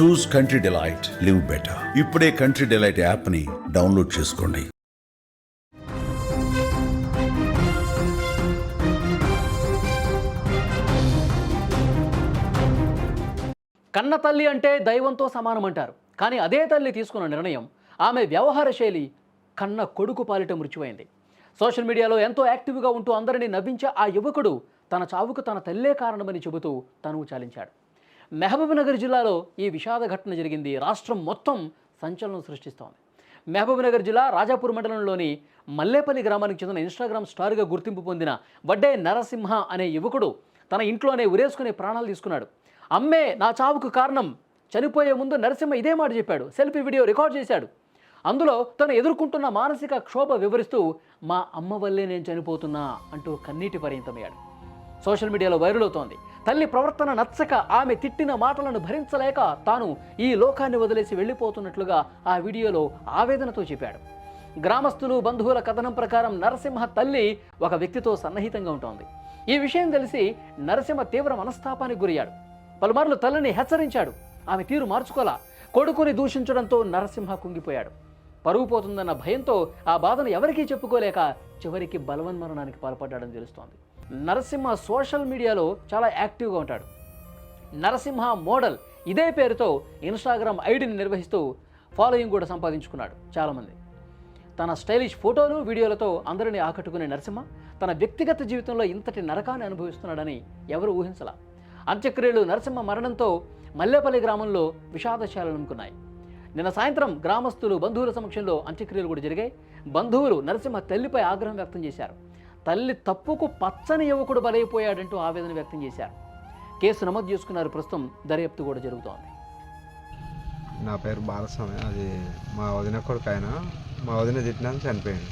చూస్ country delight, live better. ఇప్పుడే country delight యాప్ని download చేసుకోండి. కన్న తల్లి అంటే దైవంతో సమానం అంటారు. కానీ అదే తల్లి తీసుకున్న నిర్ణయం, ఆమె వ్యవహార శైలి కన్న కొడుకు పాలిట మృత్యువైంది. సోషల్ మీడియాలో ఎంతో యాక్టివ్గా ఉంటూ అందరినీ నవ్వించే ఆ యువకుడు తన చావుకు తన తల్లే కారణమని చెబుతూ తనువు చాలించాడు. మహబూబ్నగర్ జిల్లాలో ఈ విషాద ఘటన జరిగింది. రాష్ట్రం మొత్తం సంచలనం సృష్టిస్తోంది. మహబూబ్నగర్ జిల్లా రాజాపూర్ మండలంలోని మల్లేపల్లి గ్రామానికి చెందిన ఇన్స్టాగ్రామ్ స్టార్గా గుర్తింపు పొందిన వడ్డే నరసింహ అనే యువకుడు తన ఇంట్లోనే ఉరేసుకునే ప్రాణాలు తీసుకున్నాడు. అమ్మే నా చావుకు కారణం. చనిపోయే ముందు నరసింహ ఇదే మాట చెప్పాడు. సెల్ఫీ వీడియో రికార్డ్ చేశాడు. అందులో తను ఎదుర్కొంటున్న మానసిక క్షోభ వివరిస్తూ మా అమ్మ వల్లే నేను చనిపోతున్నా అంటూ కన్నీటి పర్యంతమయ్యాడు. సోషల్ మీడియాలో వైరల్ అవుతోంది. తల్లి ప్రవర్తన నచ్చక ఆమె తిట్టిన మాటలను భరించలేక తాను ఈ లోకాన్ని వదిలేసి వెళ్ళిపోతున్నట్లుగా ఆ వీడియోలో ఆవేదనతో చెప్పాడు. గ్రామస్తులు బంధువుల కథనం ప్రకారం నరసింహ తల్లి ఒక వ్యక్తితో సన్నిహితంగా ఉంటోంది. ఈ విషయం తెలిసి నరసింహ తీవ్ర మనస్తాపానికి గురయ్యాడు. పలుమార్లు తల్లిని హెచ్చరించాడు. ఆమె తీరు మార్చుకోలా. కొడుకుని దూషించడంతో నరసింహ కుంగిపోయాడు. పరువు పోతుందన్న భయంతో ఆ బాధను ఎవరికీ చెప్పుకోలేక చివరికి బలవన్మరణానికి పాల్పడ్డాడని తెలుస్తోంది. నరసింహ సోషల్ మీడియాలో చాలా యాక్టివ్గా ఉంటాడు. నరసింహ మోడల్ ఇదే పేరుతో ఇన్స్టాగ్రామ్ ఐడిని నిర్వహిస్తూ ఫాలోయింగ్ కూడా సంపాదించుకున్నాడు చాలామంది. తన స్టైలిష్ ఫోటోలు వీడియోలతో అందరినీ ఆకట్టుకునే నరసింహ తన వ్యక్తిగత జీవితంలో ఇంతటి నరకాన్ని అనుభవిస్తున్నాడని ఎవరు ఊహించలా. అంత్యక్రియలు నరసింహ మరణంతో మల్లేపల్లి గ్రామంలో విషాదశాలనుకున్నాయి. నిన్న సాయంత్రం గ్రామస్తులు బంధువుల సమక్షంలో అంత్యక్రియలు కూడా జరిగాయి. బంధువులు నరసింహ తల్లిపై ఆగ్రహం వ్యక్తం చేశారు. తల్లి తప్పుకు పచ్చని యువకుడు బలైపోయాడంటూ ఆవేదన వ్యక్తం చేశారు. కేసు నమోదు చేసుకున్నారు. ప్రస్తుతం దర్యాప్తు కూడా జరుగుతోంది. నా పేరు బాలస్వామి. అది మా వదిన కొడుకు. ఆయన మా వదిన తిట్టినాక చనిపోయాడు.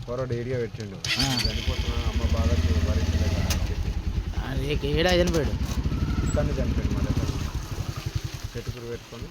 కూరడు ఏడిగా పెట్టిండు. చనిపోతున్నా అమ్మ బాగా భరించలేక ఏడా చనిపోయాడు. ఇక్కడిని చనిపోయాడు. మా దగ్గర చెట్టుకురు పెట్టుకొని